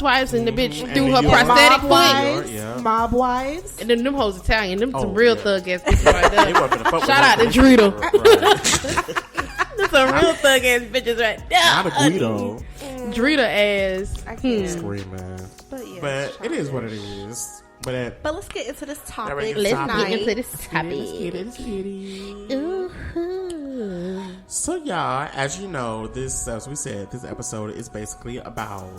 Wives and the bitch threw her prosthetic foot. Mob wives. And then them hoes Italian. Them some real thug ass bitches right there. Shout out to Drita. Them some real thug ass bitches right there. Not a Guido. Drita ass. I can't. Screaming. But it is what it is. But let's get into this topic. Let's get into this topic. So y'all, as you know, as we said, this episode is basically about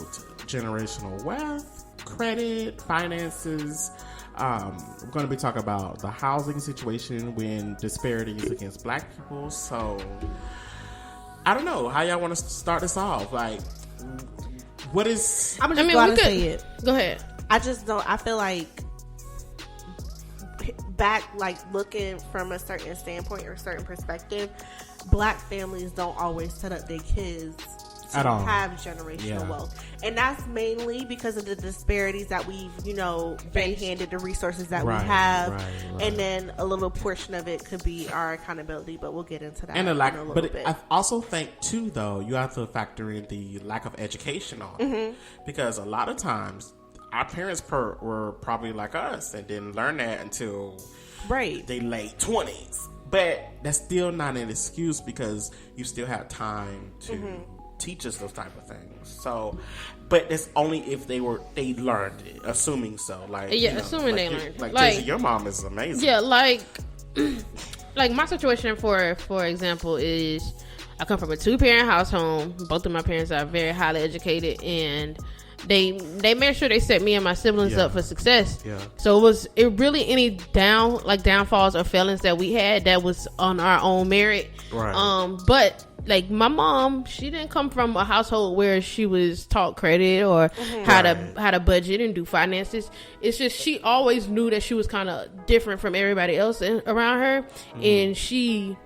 generational wealth, credit, finances. We're going to be talking about the housing situation when disparities against black people. So I don't know how y'all want to start this off. Like, what is? I'm just going to say it. Go ahead. I just don't. I feel like back, like looking from a certain standpoint or a certain perspective, black families don't always set up their kids to have generational wealth, and that's mainly because of the disparities that we've, been handed, the resources that we have, and then a little portion of it could be our accountability. But we'll get into that. And I also think too, though, you have to factor in the lack of education on it, because a lot of times our parents were probably like us and didn't learn that until they late 20s. But that's still not an excuse, because you still have time to teach us those type of things. So, but that's only if they learned it, assuming so. Like, assuming they learned. Like your mom is amazing. Yeah, like my situation for example is I come from a 2-parent household. Both of my parents are very highly educated, and they made sure they set me and my siblings up for success. Yeah. So it really any downfalls or failings that we had, that was on our own merit. Right. But like my mom, she didn't come from a household where she was taught credit or how to budget and do finances. It's just she always knew that she was kind of different from everybody else around her, and she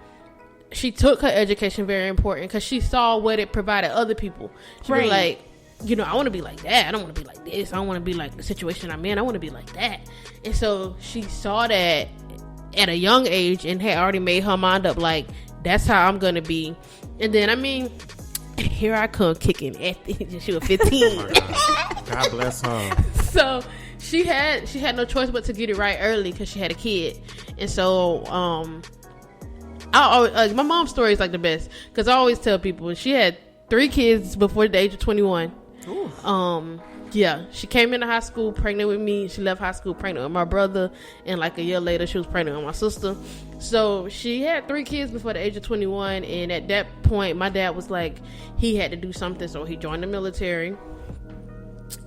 took her education very important because she saw what it provided other people. She was like, I want to be like that. I don't want to be like this. I don't want to be like the situation I'm in. I want to be like that. And so she saw that at a young age and had already made her mind up, like, that's how I'm going to be. And then, here I come kicking at she was 15. God bless her. So she had no choice but to get it right early because she had a kid. And so, my mom's story is like the best, because I always tell people she had 3 kids before the age of 21. Ooh. She came into high school pregnant with me. She left high school pregnant with my brother, and like a year later she was pregnant with my sister. So she had 3 kids before the age of 21, and at that point my dad was like, he had to do something, so he joined the military,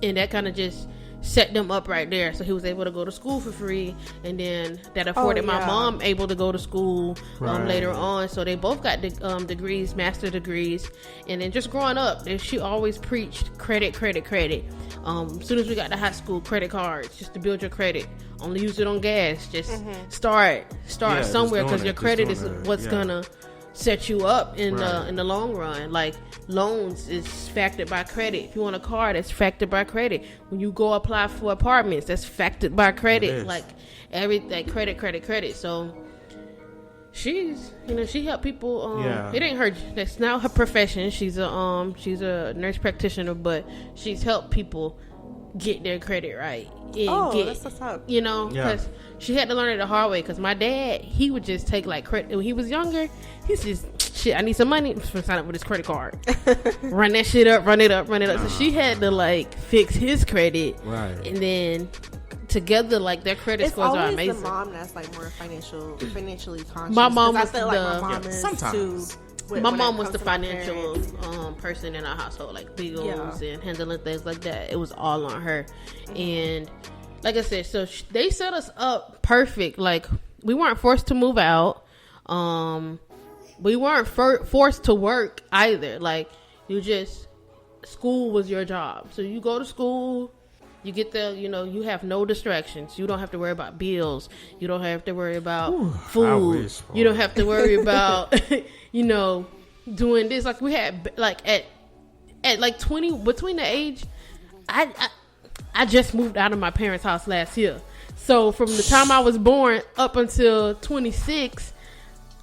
and that kind of just set them up right there. So he was able to go to school for free, and then that afforded my mom able to go to school later on. So they both got degrees, master degrees. And then just growing up, she always preached credit. As soon as we got to high school, credit cards, just to build your credit. Only use it on gas. Just start somewhere, because your credit is what's gonna set you up in the long run. Like, loans is factored by credit. If you want a car, that's factored by credit. When you go apply for apartments, that's factored by credit. Like, everything, credit. So she helped people. It ain't her. That's not her profession. She's a nurse practitioner, but she's helped people get their credit right. That's what's up. Because she had to learn it the hard way. Because my dad, he would just take like credit when he was younger. He's just, shit, I need some money to sign up with his credit card. Run that shit up, run it up. So she had to like fix his credit, and then together, like, their credit scores are amazing. It's the mom that's like more financially conscious. My mom was my mom is sometimes. Too. My mom was the financial person in our household, like bills and handling things like that. It was all on her. And like I said, so they set us up perfect. Like, we weren't forced to move out. We weren't forced to work either. Like, school was your job. So you go to school, you get there, you have no distractions. You don't have to worry about bills. You don't have to worry about food. You don't have to worry about, doing this. Like, we had, like, at like 20, between the age, I just moved out of my parents' house last year. So from the time I was born up until 26,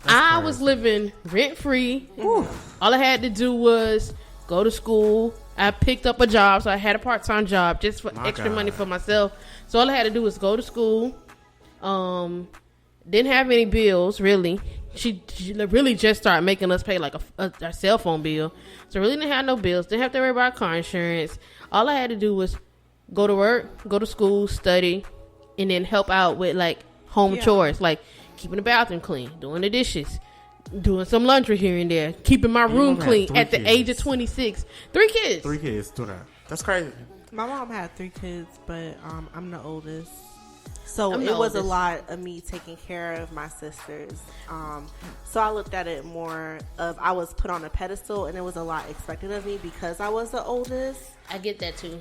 I was living rent free. All I had to do was go to school. I picked up a job, so I had a part-time job just for extra money for myself. So all I had to do was go to school. Didn't have any bills, really. She really just started making us pay like a cell phone bill. So really didn't have no bills. Didn't have to worry about car insurance. All I had to do was go to work, go to school, study, and then help out with like home chores, like keeping the bathroom clean, doing the dishes, doing some laundry here and there, keeping my room clean at the age of 26. 3 kids. 3 kids. Do that. That's crazy. My mom had 3 kids, but I'm the oldest. So it was a lot of me taking care of my sisters. So I looked at it more of I was put on a pedestal, and it was a lot expected of me because I was the oldest. I get that too.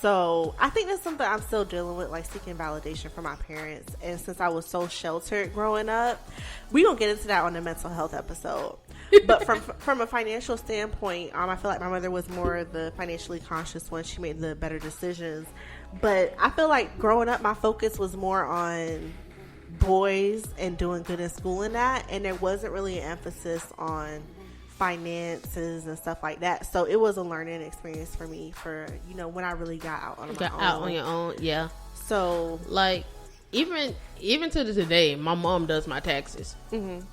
So I think that's something I'm still dealing with, like seeking validation from my parents. And since I was so sheltered growing up, we don't get into that on the mental health episode. But from a financial standpoint, I feel like my mother was more the financially conscious one. She made the better decisions. But I feel like growing up, my focus was more on boys and doing good in school and that. And there wasn't really an emphasis on finances and stuff like that. So it was a learning experience for me for, when I really got out on my own. Out on your own, yeah. So, like, even to today, my mom does my taxes. Mm-hmm.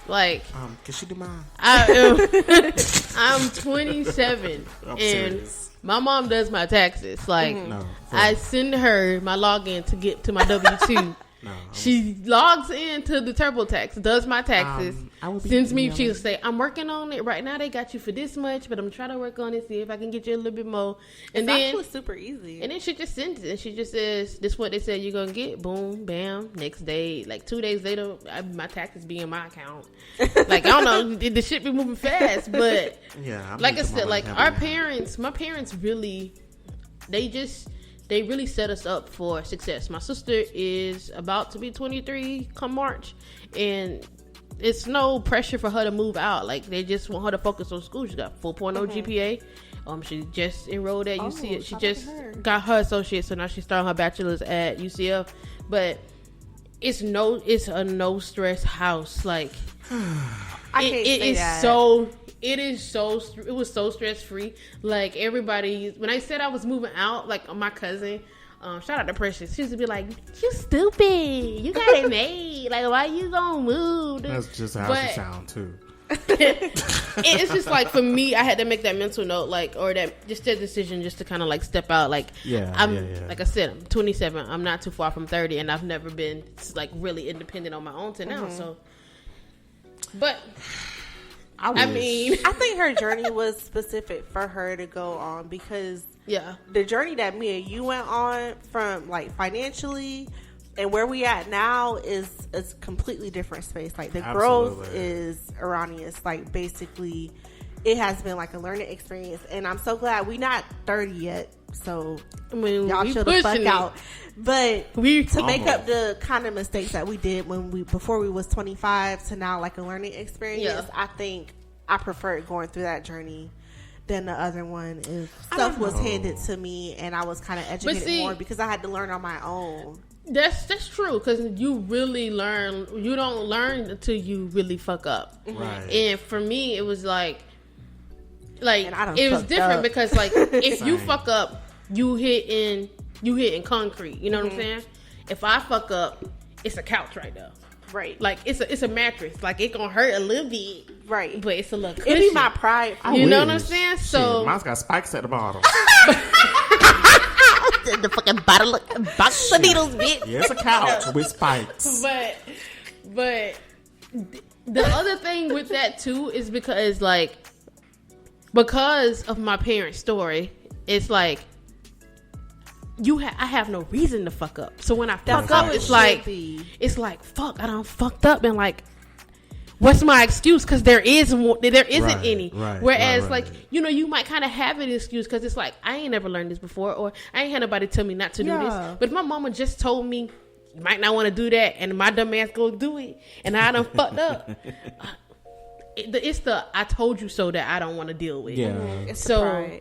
Like, can she do mine? I'm 27 and serious. My mom does my taxes. Like, No, I send her my login to get to my W-2. She logs into the TurboTax, does my taxes, sends me. She'll say, "I'm working on it right now. They got you for this much, but I'm trying to work on it, see if I can get you a little bit more." And it's then actually super easy. And then she just sends it, and she just says, "This is what they said you're gonna get." Boom, bam. Next day, like 2 days later, my taxes be in my account. Like, I don't know, the shit be moving fast, but like I said, like my parents really, they really set us up for success. My sister is about to be 23 come March, and it's no pressure for her to move out. Like, they just want her to focus on school. She got 4.0 GPA. She just enrolled at UCF. She just got her associate, so now she's starting her bachelor's at UCF. But it's a no stress house. Like, it was so stress free. Like, everybody, when I said I was moving out, like my cousin, shout out to Precious, she used to be like, "You stupid, you got it made. Like, why you gonna move?" That's just how she sound too. It's just like, for me, I had to make that mental note, like, or that decision just to kind of like step out. Like, like I said, I'm 27. I'm not too far from 30, and I've never been like really independent on my own till now. So, but I mean, I think her journey was specific for her to go on because the journey that me and you went on from like financially and where we at now is a completely different space. Like, the growth is erroneous. Like, basically, it has been like a learning experience, and I'm so glad we not 30 yet. So y'all chill the fuck out. But to make up the kind of mistakes that we did before we was 25 to now, like a learning experience, I think I preferred going through that journey than the other one. If stuff was handed to me and I was kind of educated more because I had to learn on my own. That's true, because you really learn. You don't learn until you really fuck up. Right. And for me, it was like it was different because like if you fuck up, you hitting concrete. You know what I'm saying? If I fuck up, it's a couch right there. Right. Like, it's a mattress. Like, it gonna hurt a little bit. Right. But it's a little cushion. It be my pride. You know what I'm saying? So mine's got spikes at the bottom. The fucking box of needles, bitch. Yeah, it's a couch with spikes. But the other thing with that too is because of my parents' story, it's like I have no reason to fuck up. So when I fuck up, it's like fuck, I done fucked up, and like, what's my excuse? Because there isn't any. Whereas like, you might kind of have an excuse because it's like, I ain't never learned this before, or I ain't had nobody tell me not to do this. But if my mama just told me you might not want to do that, and my dumb ass go do it, and I done fucked up. It's the I told you so that I don't want to deal with. Yeah. It's so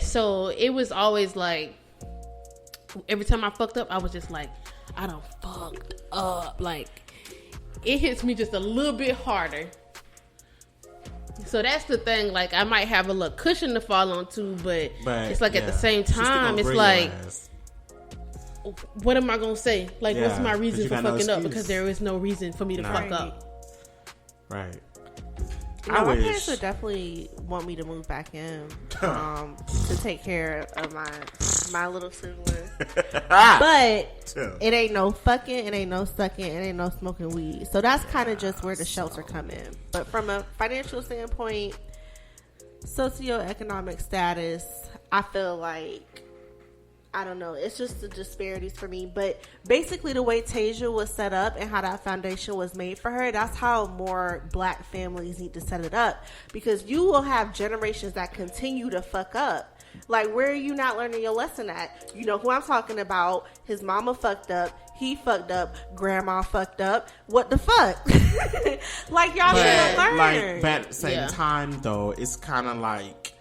so it was always like, every time I fucked up, I was just like, I done fucked up. Like, it hits me just a little bit harder So that's the thing. Like, I might have a little cushion to fall onto, but it's like at the same time, it's like, what am I gonna say? Like, what's my reason for fucking up? Because there is no reason for me to fuck up. Right. My parents would definitely want me to move back in to take care of my little sibling. But it ain't no fucking, it ain't no sucking, it ain't no smoking weed. So that's kind of just where the shelter come in. But from a financial standpoint, socioeconomic status, I feel like, I don't know, it's just the disparities for me. But basically the way Taija was set up and how that foundation was made for her, that's how more black families need to set it up. Because you will have generations that continue to fuck up. Like, where are you not learning your lesson at? You know who I'm talking about. His mama fucked up. He fucked up. Grandma fucked up. What the fuck? Like, y'all should learn. Like, but at the same time, though, it's kind of like,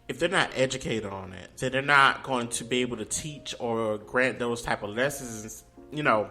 if they're not educated on it, then they're not going to be able to teach or grant those type of lessons, you know,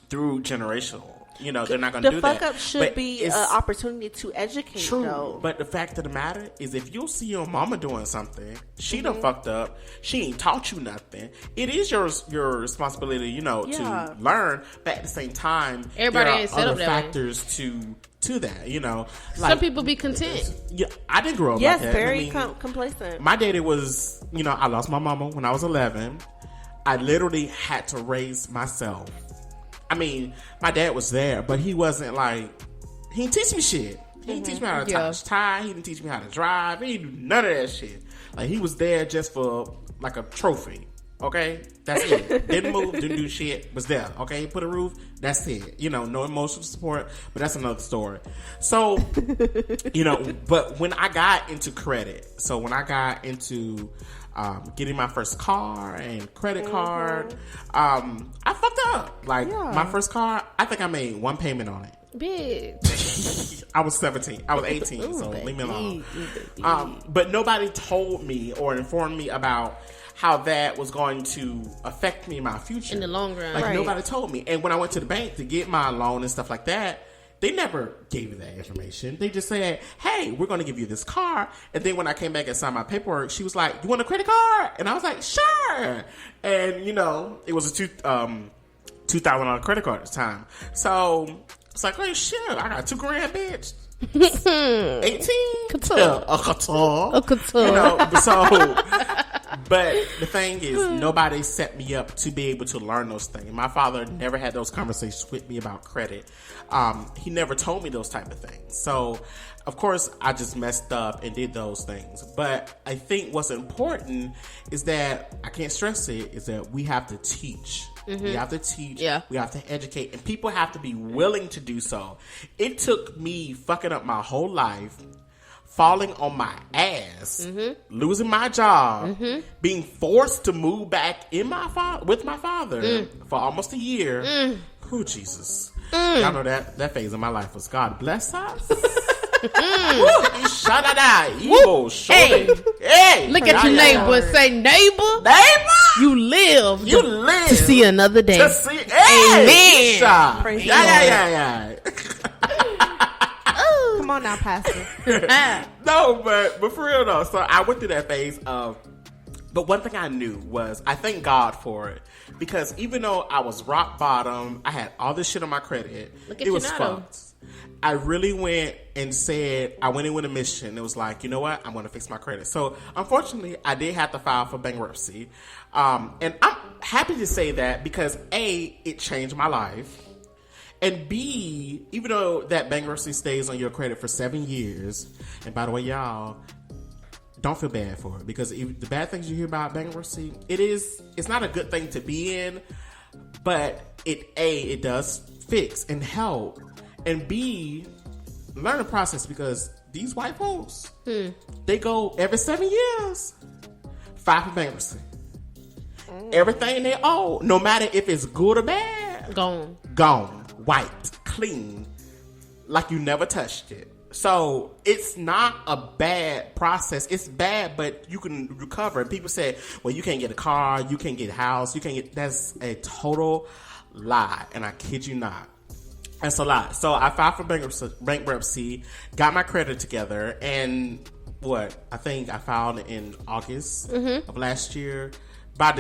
through generational. You know, they're not going to do that. The fuck up should be an opportunity to educate, true, though. But the fact of the matter is, if you see your mama doing something, she done fucked up, she ain't taught you nothing, it is your responsibility, you know, to learn. But at the same time, everybody there ain't are set other up that factors to that, you know. Like, some people be content. Yeah, I didn't grow up like that. Very complacent. My daddy was, you know, I lost my mama when I was 11. I literally had to raise myself. I mean, my dad was there, but he wasn't like, he didn't teach me shit. He didn't teach me how to tie. He didn't teach me how to drive. He didn't do none of that shit. Like, he was there just for like a trophy. Okay? That's it. Didn't move, didn't do shit, was there. Okay? Put a roof, that's it. You know, no emotional support, but that's another story. So, you know, but when I got into credit, so when I got into getting my first car and credit card, I fucked up. Like, my first car, I think I made one payment on it. Bitch. I was 17. I was 18, so leave me alone. But nobody told me or informed me about how that was going to affect me in my future. In the long run. Like, nobody told me. And when I went to the bank to get my loan and stuff like that, they never gave me that information. They just said, hey, we're going to give you this car. And then when I came back and signed my paperwork, she was like, you want a credit card? And I was like, sure. And, you know, it was a $2,000 credit card at the time. So it's like, oh, shit, I got $2,000, bitch. 18? Couture. A couture. A couture. You know, so, but the thing is, nobody set me up to be able to learn those things. My father never had those conversations with me about credit. He never told me those type of things. So, of course, I just messed up and did those things. But I think what's important is that, I can't stress it, is that we have to teach. We have to teach. Yeah. We have to educate. And people have to be willing to do so. It took me fucking up my whole life, falling on my ass, losing my job, being forced to move back in with my father for almost a year. Oh, Jesus. Y'all know that phase of my life was God bless us. Hey, look at your neighbor and say, neighbor, you live to see another day. Amen. Yeah. Come on now, Pastor. No, but for real though. So I went through that phase of, but one thing I knew was, I thank God for it. Because even though I was rock bottom, I had all this shit on my credit. It was fucked. I really went and said, I went in with a mission. It was like, you know what? I'm going to fix my credit. So, unfortunately, I did have to file for bankruptcy. And I'm happy to say that because A, it changed my life. And B, even though that bankruptcy stays on your credit for 7 years, and by the way, y'all, don't feel bad for it. Because the bad things you hear about bankruptcy, it's not a good thing to be in, but it does fix and help. And B, learn the process, because these white folks, they go every 7 years, file for bankruptcy. Everything they owe, no matter if it's good or bad, gone, wiped, clean, like you never touched it. So it's not a bad process. It's bad, but you can recover. People say, well, you can't get a car, you can't get a house, that's a total lie, and I kid you not. That's a lot. So I filed for bankruptcy, got my credit together, and I think I filed in August of last year. By